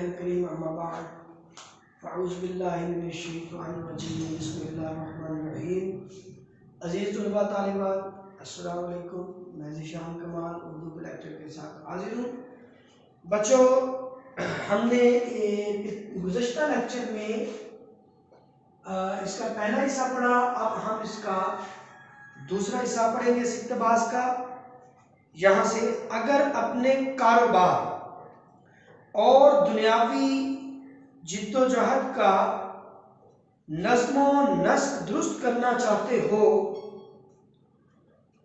الکریم اما بعد فاعوذ باللہ من الشیطان الرجیم بسم اللہ الرحمن الرحیم۔ عزیز طلباء طالبات السلام علیکم، میں ذیشان کمال اردو کے لیکچر کے ساتھ حاضر ہوں۔ بچوں، ہم نے گزشتہ لیکچر میں اس کا پہلا حصہ پڑھا، اب ہم اس کا دوسرا حصہ پڑھیں گے اس اقتباس کا۔ یہاں سے اگر اپنے کاروبار اور دنیاوی جد و جہد کا نظم و نسق درست کرنا چاہتے ہو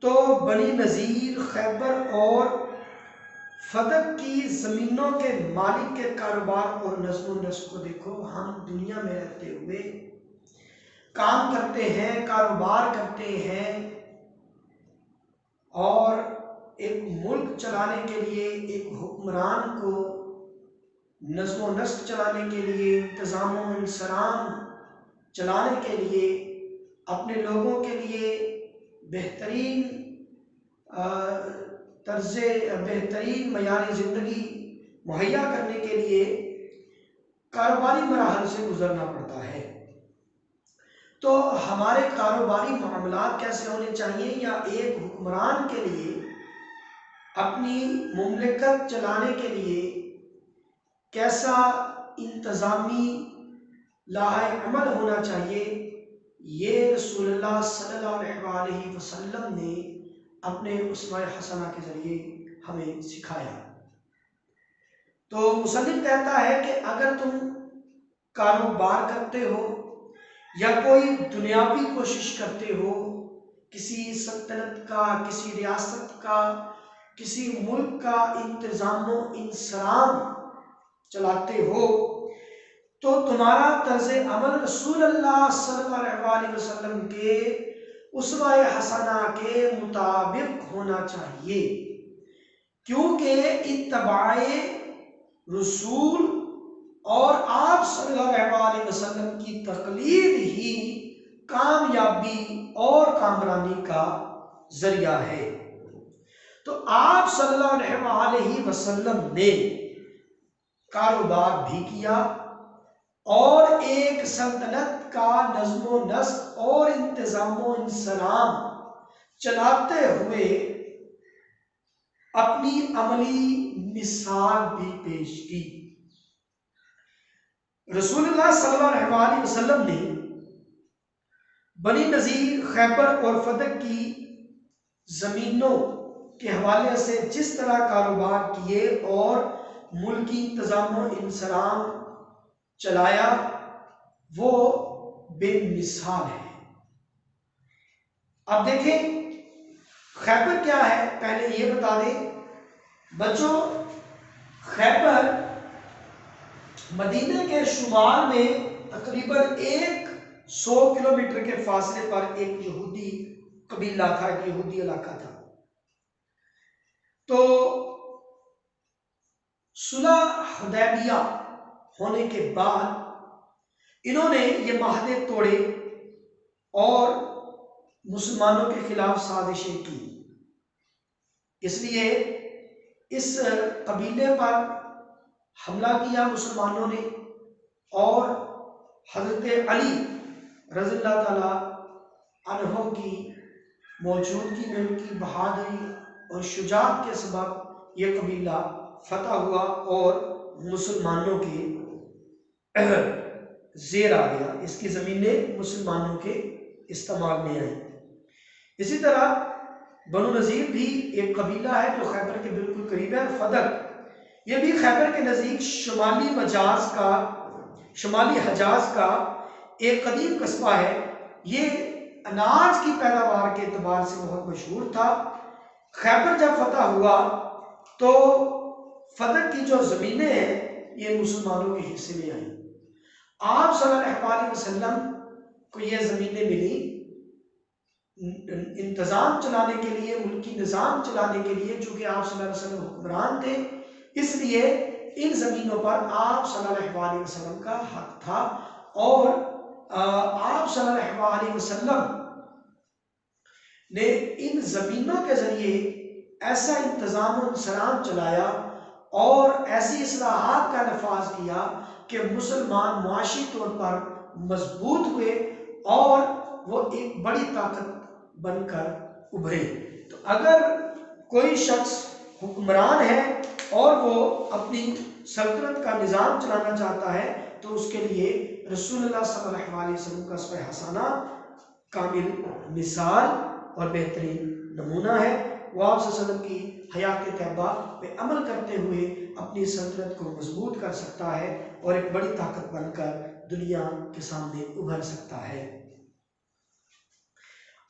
تو بنی نذیر، خیبر اور فدق کی زمینوں کے مالک کے کاروبار اور نظم و نسق کو دیکھو۔ ہم دنیا میں رہتے ہوئے کام کرتے ہیں، کاروبار کرتے ہیں، اور ایک ملک چلانے کے لیے، ایک حکمران کو نظم و نسق چلانے کے لیے، انتظام و انصرام چلانے کے لیے، اپنے لوگوں کے لیے بہترین معیار زندگی مہیا کرنے کے لیے کاروباری مراحل سے گزرنا پڑتا ہے۔ تو ہمارے کاروباری معاملات کیسے ہونے چاہیے، یا ایک حکمران کے لیے اپنی مملکت چلانے کے لیے کیسا انتظامی لاحِ عمل ہونا چاہیے، یہ رسول اللہ صلی اللہ علیہ وسلم نے اپنے اسوہ حسنہ کے ذریعے ہمیں سکھایا۔ تو مصنف کہتا ہے کہ اگر تم کاروبار کرتے ہو یا کوئی دنیاوی کوشش کرتے ہو، کسی سلطنت کا، کسی ریاست کا، کسی ملک کا انتظام و انصرام چلاتے ہو، تو تمہارا طرز عمل رسول اللہ صلی اللہ علیہ وسلم کے اسوہ حسنہ کے مطابق ہونا چاہیے، کیونکہ اتباع رسول اور آپ صلی اللہ علیہ وسلم کی تقلید ہی کامیابی اور کامرانی کا ذریعہ ہے۔ تو آپ صلی اللہ علیہ وسلم نے کاروبار بھی کیا اور ایک سلطنت کا نظم و نسق اور انتظام و انصرام چلاتے ہوئے اپنی عملی مثال بھی پیش کی۔ رسول اللہ صلی اللہ علیہ وسلم نے بنی نذیر، خیبر اور فدق کی زمینوں کے حوالے سے جس طرح کاروبار کیے اور ملکی انتظام و انصرام چلایا، وہ بے مثال ہے۔ اب دیکھیں خیبر کیا ہے، پہلے یہ بتا دیں بچوں۔ خیبر مدینہ کے شمال میں تقریباً 100 کلومیٹر کے فاصلے پر ایک یہودی قبیلہ تھا، ایک یہودی علاقہ تھا۔ تو صلح حدیبیہ ہونے کے بعد انہوں نے یہ معاہدے توڑے اور مسلمانوں کے خلاف سازشیں کی۔ اس لیے اس قبیلے پر حملہ کیا مسلمانوں نے، اور حضرت علی رضی اللہ تعالیٰ عنہ کی موجودگی میں ان کی بہادری اور شجاعت کے سبب یہ قبیلہ فتح ہوا اور مسلمانوں کے زیر آ گیا، اس کی زمینیں مسلمانوں کے استعمال میں آئیں۔ اسی طرح بنو نذیر بھی ایک قبیلہ ہے جو خیبر کے بالکل قریب ہے۔ فدق یہ بھی خیبر کے نزدیک شمالی حجاز کا ایک قدیم قصبہ ہے۔ یہ اناج کی پیداوار کے اعتبار سے بہت مشہور تھا۔ خیبر جب فتح ہوا تو فدق کی جو زمینیں ہیں یہ مسلمانوں کے حصے میں آئیں۔ آپ صلی اللہ علیہ وسلم کو یہ زمینیں ملی انتظام چلانے کے لیے، ملکی نظام چلانے کے لیے، چونکہ آپ صلی اللہ علیہ وسلم حکمران تھے، اس لیے ان زمینوں پر آپ صلی اللہ علیہ وسلم کا حق تھا، اور آپ صلی اللہ علیہ وسلم نے ان زمینوں کے ذریعے ایسا انتظام و انصرام چلایا اور ایسی اصلاحات کا نفاذ کیا کہ مسلمان معاشی طور پر مضبوط ہوئے اور وہ ایک بڑی طاقت بن کر ابھرے۔ تو اگر کوئی شخص حکمران ہے اور وہ اپنی سلطنت کا نظام چلانا چاہتا ہے تو اس کے لیے رسول اللہ صلی اللہ علیہ وسلم کا اسوہ حسنہ کامل مثال اور بہترین نمونہ ہے۔ وہ آپ صلی اللہ علیہ وسلم کی حیات طیبہ پہ عمل کرتے ہوئے اپنی سلطنت کو مضبوط کر سکتا ہے اور ایک بڑی طاقت بن کر دنیا کے سامنے ابھر سکتا ہے۔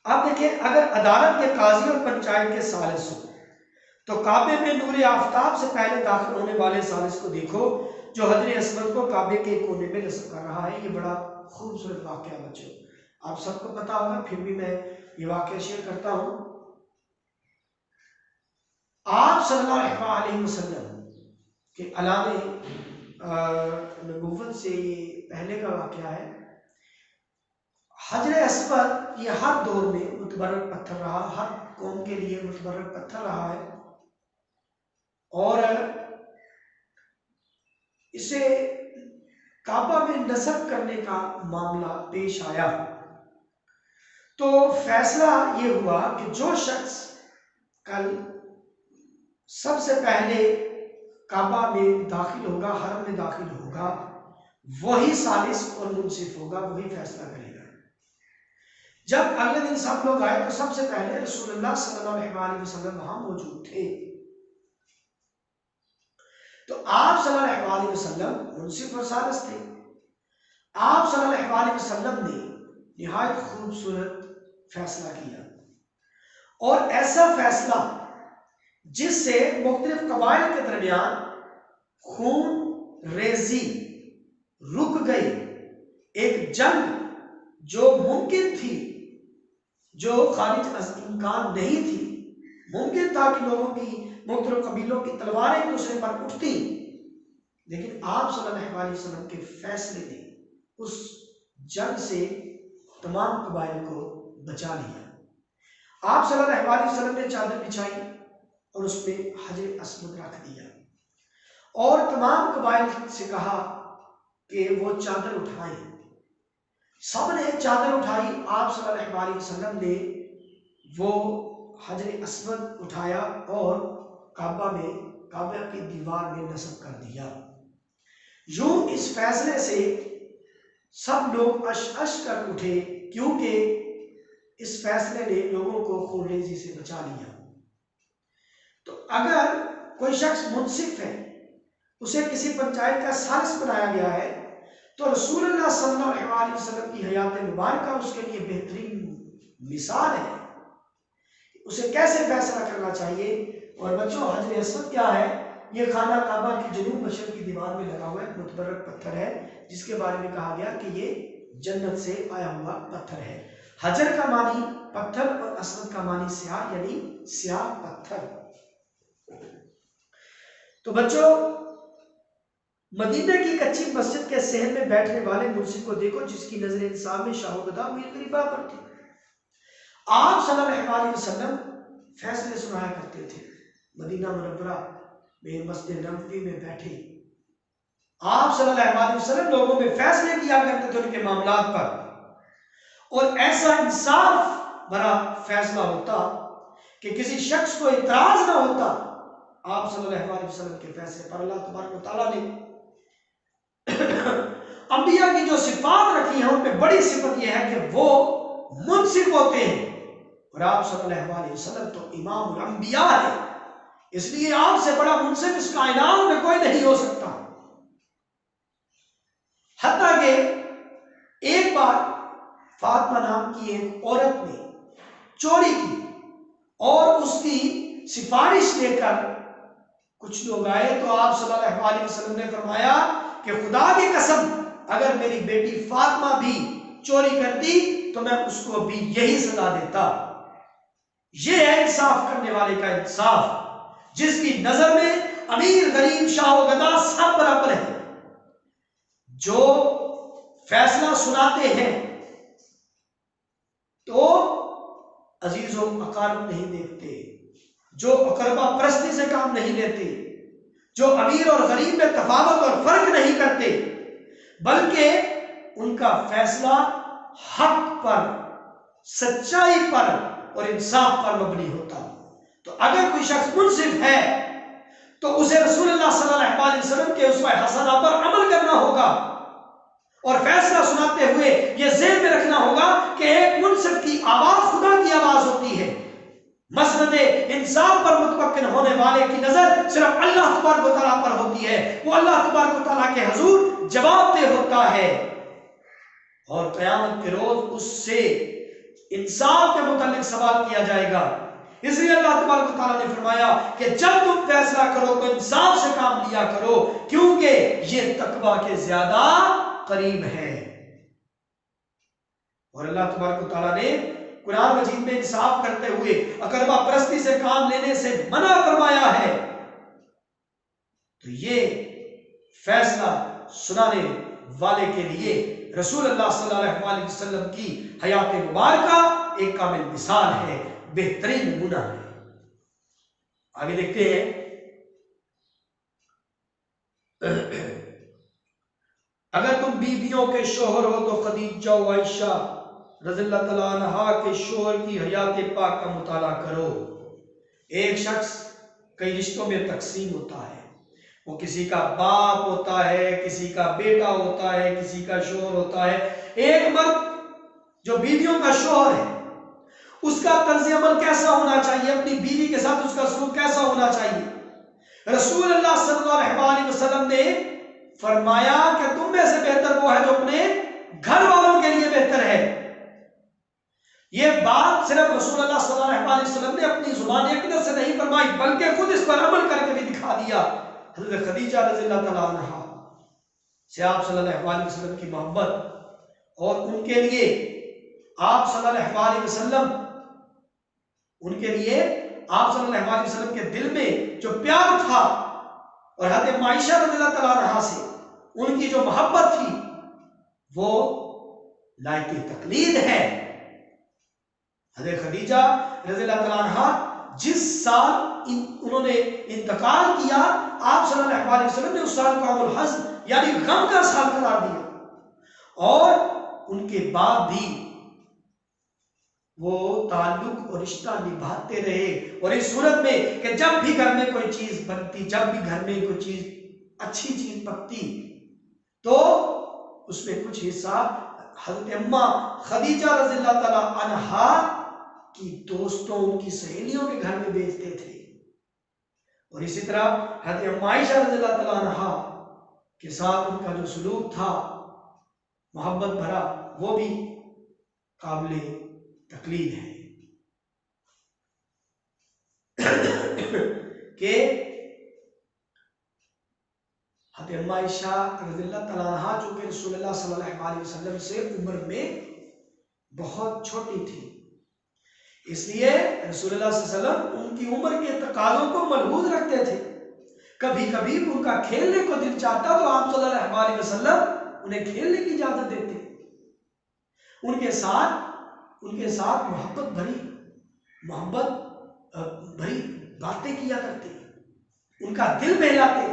اب دیکھیں، اگر عدالت کے قاضی اور پنچایت کے ثالث ہو تو کعبے میں نور آفتاب سے پہلے داخل ہونے والے ثالث کو دیکھو جو حجر اسود کو کعبے کے کونے میں نصب کر رہا ہے۔ یہ بڑا خوبصورت واقعہ بچوں، آپ سب کو پتا ہوگا، پھر بھی میں یہ واقعہ شیئر کرتا ہوں۔ آپ صلی اللہ علیہ وسلم کے اعلان نبوت سے یہ پہلے کا واقعہ ہے۔ حجر اسود یہ ہر دور میں متبرک پتھر رہا، ہر قوم کے لیے متبرک پتھر رہا ہے، اور اسے کعبہ میں نصب کرنے کا معاملہ پیش آیا تو فیصلہ یہ ہوا کہ جو شخص کل سب سے پہلے کعبہ میں داخل ہوگا، حرم میں داخل ہوگا، وہی ثالث اور منصف ہوگا، وہی فیصلہ کرے گا۔ جب اگلے دن سب لوگ آئے تو سب سے پہلے رسول اللہ صلی اللہ علیہ وسلم وہاں موجود تھے، تو آپ صلی اللہ علیہ وسلم منصف اور ثالث تھے۔ آپ صلی اللہ علیہ وسلم نے نہایت خوبصورت فیصلہ کیا، اور ایسا فیصلہ جس سے مختلف قبائل کے درمیان خون ریزی رک گئی، ایک جنگ جو ممکن تھی، جو خارج از امکان نہیں تھی، ممکن تھا کہ لوگوں کی مختلف قبیلوں کی تلواریں ایک دوسرے پر اٹھتی، لیکن آپ صلی اللہ علیہ وسلم کے فیصلے نے اس جنگ سے تمام قبائل کو بچا لیا۔ آپ صلی اللہ علیہ وسلم نے چادر بچھائی اور اس میں حجر اسود رکھ دیا، اور تمام قبائل سے کہا کہ وہ چادر اٹھائیں۔ سب نے چادر اٹھائی، آپ صلی اللہ علیہ وسلم نے وہ حجر اسود اٹھایا اور کعبہ کی دیوار میں نصب کر دیا۔ یوں اس فیصلے سے سب لوگ اش اش کر اٹھے، کیونکہ اس فیصلے نے لوگوں کو خون ریزی سے بچا لیا۔ تو اگر کوئی شخص منصف ہے، اسے کسی پنچایت کا ثالث بنایا گیا ہے، تو رسول اللہ صلی اللہ علیہ وسلم کی حیات مبارکہ اس کے لیے بہترین مثال ہے، اسے کیسے فیصلہ کرنا چاہیے۔ اور بچوں، حجر اسود کیا ہے؟ یہ خانہ کعبہ کی جنوب مشرق کی دیوار میں لگا ہوا ایک متبرک پتھر ہے، جس کے بارے میں کہا گیا کہ یہ جنت سے آیا ہوا پتھر ہے۔ حجر کا معنی پتھر اور اسود کا معنی سیاہ، یعنی سیاہ پتھر۔ تو بچوں، مدینہ کی کچی مسجد کے صحن میں بیٹھنے والے منصف کو دیکھو، جس کی نظر انصاف میں شاہ و گدا میر غریبہ پر تھی۔ آپ صلی اللہ علیہ وسلم فیصلے سنایا کرتے تھے، مدینہ منورہ میں مسجد نبوی میں بیٹھے آپ صلی اللہ علیہ وسلم لوگوں میں فیصلے کیا کرتے تھے ان کے معاملات پر، اور ایسا انصاف بھرا فیصلہ ہوتا کہ کسی شخص کو اعتراض نہ ہوتا آپ صلی اللہ علیہ وسلم کے فیصلے پر۔ اللہ تبارک و تعالیٰ نے انبیاء کی جو صفات رکھی ہیں ان میں بڑی صفت یہ ہے کہ وہ منصف ہوتے ہیں، اور آپ صلی اللہ علیہ وسلم تو امام الانبیاء ہے، اس لیے آپ سے بڑا منصف اس کائنات میں کوئی نہیں ہو سکتا۔ حتیٰ کہ ایک بار فاطمہ نام کی ایک عورت نے چوری کی، اور اس کی سفارش لے کر کچھ لوگ آئے تو آپ صلی اللہ علیہ وسلم نے فرمایا کہ خدا کی قسم اگر میری بیٹی فاطمہ بھی چوری کرتی تو میں اس کو بھی یہی سزا دیتا۔ یہ ہے انصاف کرنے والے کا انصاف، جس کی نظر میں امیر غریب شاہ و گدا سب برابر ہے۔ جو فیصلہ سناتے ہیں تو عزیز و اقارب نہیں دیکھتے، جو اقربا پرستی سے کام نہیں لیتے، جو امیر اور غریب میں تفاوت اور فرق نہیں کرتے، بلکہ ان کا فیصلہ حق پر، سچائی پر اور انصاف پر مبنی ہوتا۔ تو اگر کوئی شخص منصف ہے تو اسے رسول اللہ صلی اللہ علیہ وسلم کے اسوہ حسنہ پر عمل کرنا ہوگا، اور فیصلہ سناتے ہوئے یہ ذہن میں رکھنا ہوگا کہ ایک منصف کی آواز خدا کی آواز ہوتی ہے۔ مسند انصاف پر متمکن ہونے والے کی نظر صرف اللہ تبارک و تعالیٰ پر ہوتی ہے، وہ اللہ تبارک و تعالیٰ کے حضور جواب دہ ہوتا ہے، اور قیامت کے روز اس سے انصاف کے متعلق سوال کیا جائے گا۔ اس لیے اللہ تبارک و تعالیٰ نے فرمایا کہ جب تم فیصلہ کرو تو انصاف سے کام لیا کرو، کیونکہ یہ تقویٰ کے زیادہ قریب ہے۔ اور اللہ تبارک و تعالیٰ نے قرآن مجید میں انصاف کرتے ہوئے اقربا پرستی سے کام لینے سے منع فرمایا ہے۔ تو یہ فیصلہ سنانے والے کے لیے رسول اللہ صلی اللہ علیہ وسلم کی حیات مبارکہ ایک کامل مثال ہے، بہترین نمونہ ہے۔ آگے دیکھتے ہیں، اگر تم بیویوں کے شوہر ہو تو خدیجہ و عائشہ رضی اللہ تعالیٰ عنہا کے شوہر کی حیات پاک کا مطالعہ کرو۔ ایک شخص کئی رشتوں میں تقسیم ہوتا ہے، وہ کسی کا باپ ہوتا ہے، کسی کا بیٹا ہوتا ہے، کسی کا شوہر ہوتا ہے۔ ایک مرد جو بیویوں کا شوہر ہے، اس کا طرز عمل کیسا ہونا چاہیے، اپنی بیوی کے ساتھ اس کا سلوک کیسا ہونا چاہیے؟ رسول اللہ صلی اللہ علیہ وسلم نے فرمایا کہ تم میں سے بہتر وہ ہے جو اپنے گھر والوں کے لیے بہتر ہے۔ یہ بات صرف رسول اللہ صلی اللہ علیہ وسلم نے اپنی زبان اقدس سے نہیں فرمائی، بلکہ خود اس پر عمل کر کے بھی دکھا دیا۔ حضرت خدیجہ رضی اللہ تعالیٰ عنہا سے آپ صلی اللہ علیہ وسلم کی محبت، اور ان کے لیے آپ صلی اللہ علیہ وسلم، ان کے لیے آپ صلی اللہ علیہ وسلم کے دل میں جو پیار تھا، اور حضرت عائشہ رضی اللہ تعالیٰ عنہا سے ان کی جو محبت تھی، وہ لائق تقلید ہے۔ حضرت خدیجہ رضی اللہ تعالیٰ عنہا جس سال انہوں نے انتقال کیا، آپ صلی اللہ علیہ وسلم نے اس سال کو عام الحزن یعنی غم کا سال قرار دیا، اور ان کے بعد بھی وہ تعلق اور رشتہ نبھاتے رہے۔ اور اس صورت میں کہ جب بھی گھر میں کوئی چیز بنتی، جب بھی گھر میں کوئی چیز اچھی چیز پکتی، تو اس میں کچھ حصہ حضرت اماں خدیجہ رضی اللہ تعالیٰ عنہا کی دوستوں، ان کی سہیلیوں کے گھر میں بیچتے تھے۔ اور اسی طرح حضرت عائشہ رضی اللہ تعالیٰ عنہا کے ساتھ ان کا جو سلوک تھا محبت بھرا، وہ بھی قابل تقلید ہے۔ کہ حضرت عائشہ رضی اللہ تعالیٰ عنہا چونکہ رسول اللہ صلی اللہ علیہ وسلم سے عمر میں بہت چھوٹی تھی، اس لیے رسول اللہ صلی اللہ علیہ وسلم ان کی عمر کے تقاضوں کو ملحوظ رکھتے تھے۔ کبھی کبھی ان کا کھیلنے کو دل چاہتا تو آپ صلی اللہ علیہ وسلم انہیں کھیلنے کی اجازت دیتے، ان کے ساتھ محبت بھری باتیں کیا کرتے، ان کا دل بہلاتے۔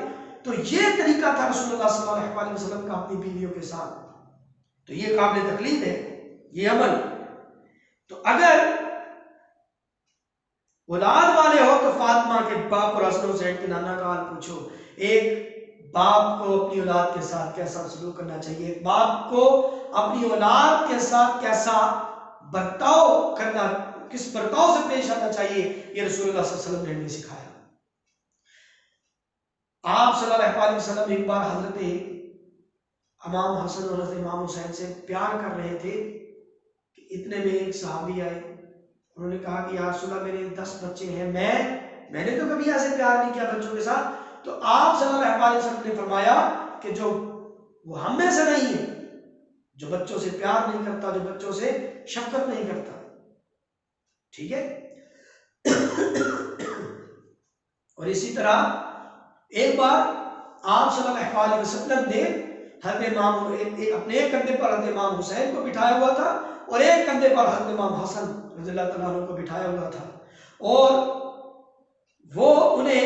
تو یہ طریقہ تھا رسول اللہ صلی اللہ علیہ وسلم کا اپنی بیویوں کے ساتھ، تو یہ قابل تقلید ہے یہ عمل۔ تو اگر اولاد والے ہو تو فاطمہ کے باپ اور حسن حسین کے نانا کا حال پوچھو۔ ایک باپ کو اپنی اولاد کے ساتھ کیسا سلوک کرنا چاہیے، ایک باپ کو اپنی اولاد کے ساتھ کیسا برتاؤ کرنا، کس برتاؤ سے پیش آنا چاہیے، یہ رسول اللہ صلی اللہ علیہ وسلم نے ہمیں سکھایا۔ آپ صلی اللہ علیہ وسلم ایک بار حضرت امام حسن اور حضرت امام حسین سے پیار کر رہے تھے کہ اتنے میں ایک صحابی آئے، انہوں نے کہا کہ یا رسول اللہ میرے 10 بچے ہیں، میں نے تو کبھی ایسے پیار نہیں کیا بچوں کے ساتھ۔ تو آپ صلی اللہ علیہ وسلم نے فرمایا کہ جو وہ ہم میں سے نہیں ہے، جو بچوں سے پیار نہیں کرتا، جو بچوں سے شفقت نہیں کرتا، ٹھیک ہے۔ اور اسی طرح ایک بار آپ صلی اللہ علیہ وسلم نے حضرت امام اپنے ایک کندھے پر حضرت امام حسین کو بٹھایا ہوا تھا، اور ایک کندھے پر حضرت امام حسن رضی اللہ تعالیٰ عنہ کو بٹھایا ہوا تھا، اور وہ انہیں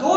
2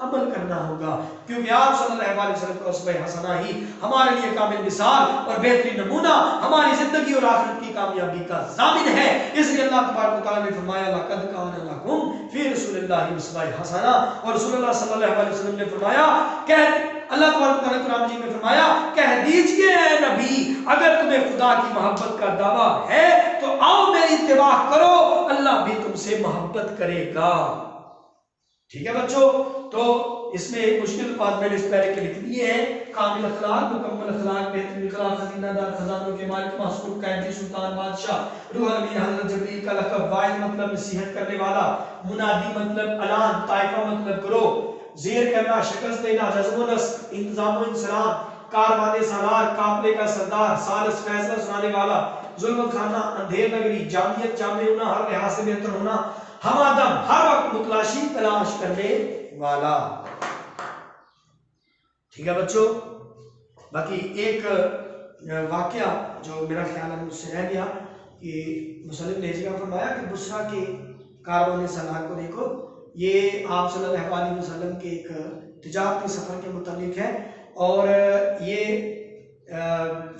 عمل کرنا ہوگا، کیونکہ آپ صلی اللہ علیہ وسلم کا اسوہ حسنہ ہی ہمارے لیے کامل مثال اور بہترین نمونہ ہماری زندگی اور آخرت کی کامیابی کا ضامن ہے۔ اس لیے اللہ تبارک و تعالیٰ نے فرمایا لقد کان لکم فی رسول اللہ اسوہ حسنہ، اور رسول اللہ صلی اللہ علیہ وسلم نے فرمایا کہ اللہ تبارک و تعالیٰ قرآن مجید میں فرمایا کہہ دیجئے اے نبی اگر تمہیں خدا کی محبت کا دعویٰ ہے تو آؤ میری اتباع کرو، اللہ بھی تم سے محبت کرے گا۔ ٹھیک ہے بچوں، تو اس میں ایک مشکل بات میں نے اس پہلے کے لکھ دیے ہیں، کامل اخلاق، مکمل اخلاق، بہترین اخلاق، خزینہ دار خزانوں کے مالک، محسوب قائدی، سلطان، بادشاہ، روح الامین، حضرت جبریل کا لقب، واعظ مطلب نصیحت کرنے والا، منادی مطلب اعلان، طائفہ مطلب گروہ، زیر کرنا، شکست دینا، جزم و نسق، انتظام و انسلام، کاروان سالار، قافلے کا سردار، سالس فیصلہ سنانے والا، ظلم خانہ، اندھیر نگری، جامعیت، جامع ہونا، ہر لحاظ سے بہتر ہونا، ہمادم، ہر وقت متلاشی تلاش کرنے والا۔ ٹھیک ہے بچوں، باقی ایک واقعہ جو میرا خیال ہے مجھ سے رہ گیا کہ مسلم نے جگہ فرمایا کہ بصرہ کے کاروان سالار کو دیکھو، یہ آپ صلی اللہ علیہ وسلم کے ایک تجارتی سفر کے متعلق ہے، اور یہ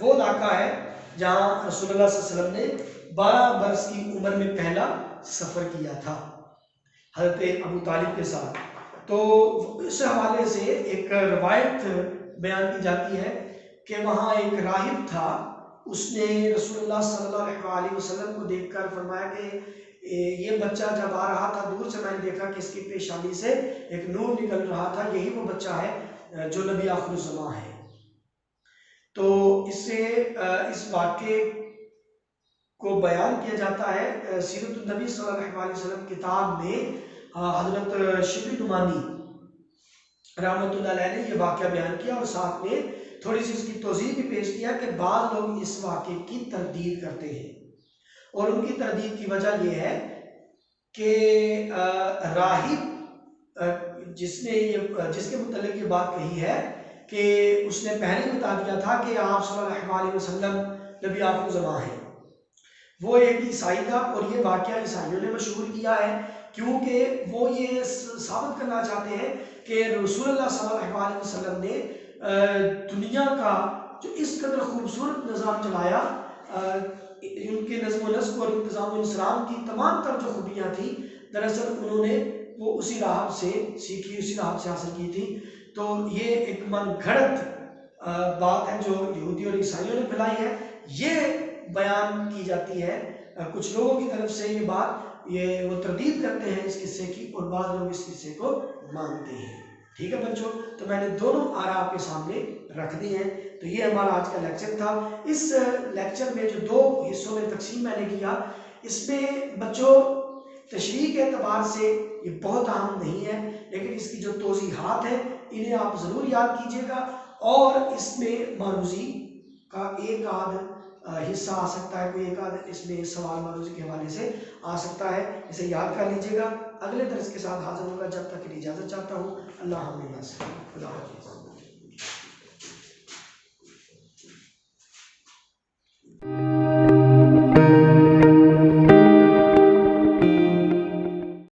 وہ علاقہ ہے جہاں رسول اللہ صلی اللہ علیہ وسلم نے 12 برس کی عمر میں پہلا سفر کیا تھا حضرت ابو طالب کے ساتھ۔ تو اس حوالے سے ایک روایت بیان کی جاتی ہے کہ وہاں ایک راہب تھا، اس نے رسول اللہ صلی اللہ علیہ وسلم کو دیکھ کر فرمایا کہ یہ بچہ جب آ رہا تھا دور سے میں نے دیکھا کہ اس کی پیشانی سے ایک نور نکل رہا تھا، یہی وہ بچہ ہے جو نبی آخر الزمان ہے۔ تو اس سے اس واقعے کو بیان کیا جاتا ہے سیرت النبی صلی اللہ علیہ وسلم کتاب میں، حضرت شبلی نعمانی رحمۃ اللہ علیہ نے یہ واقعہ بیان کیا، اور ساتھ میں تھوڑی سی اس کی توضیح بھی پیش کیا کہ بعض لوگ اس واقعے کی تردید کرتے ہیں، اور ان کی تردید کی وجہ یہ ہے کہ راہب جس کے متعلق یہ بات کہی ہے کہ اس نے پہلے بتا دیا تھا کہ آپ صلی اللہ علیہ وسلم نبی آخر الزمان ہیں، وہ ایک عیسائی تھا، اور یہ واقعہ عیسائیوں نے مشہور کیا ہے کیونکہ وہ یہ ثابت کرنا چاہتے ہیں کہ رسول اللہ صلی اللہ علیہ وسلم نے دنیا کا جو اس قدر خوبصورت نظام چلایا، ان کے نظم و نسق اور انتظام و انسلام کی تمام تر جو خوبیاں تھیں دراصل انہوں نے وہ اسی راہب سے سیکھی، اسی راہب سے حاصل کی تھی۔ تو یہ ایک من گھڑت بات ہے جو یہودی اور عیسائیوں نے پھیلائی ہے، یہ بیان کی جاتی ہے کچھ لوگوں کی طرف سے، یہ بات یہ وہ تردید کرتے ہیں اس قصے کی، اور بعض لوگ اس قصے کو مانتے ہیں۔ ٹھیک ہے بچوں، تو میں نے دونوں آراء آپ کے سامنے رکھ دی ہیں۔ تو یہ ہمارا آج کا لیکچر تھا۔ اس لیکچر میں جو 2 حصوں میں تقسیم میں نے کیا، اس میں بچوں تشریح کے اعتبار سے یہ بہت اہم نہیں ہے، لیکن اس کی جو توضیحات ہیں انہیں آپ ضرور یاد کیجیے گا، اور اس میں معروضی کا ایک آدھ حصہ آ سکتا ہے، کوئی ایک آدھ اس میں سوال معروضی کے حوالے سے آ سکتا ہے، اسے یاد کر لیجیے گا۔ اگلے درس کے ساتھ حاضر ہوگا، جب تک کے لیے اجازت چاہتا ہوں۔ اللہ حافظ، خدا حافظ۔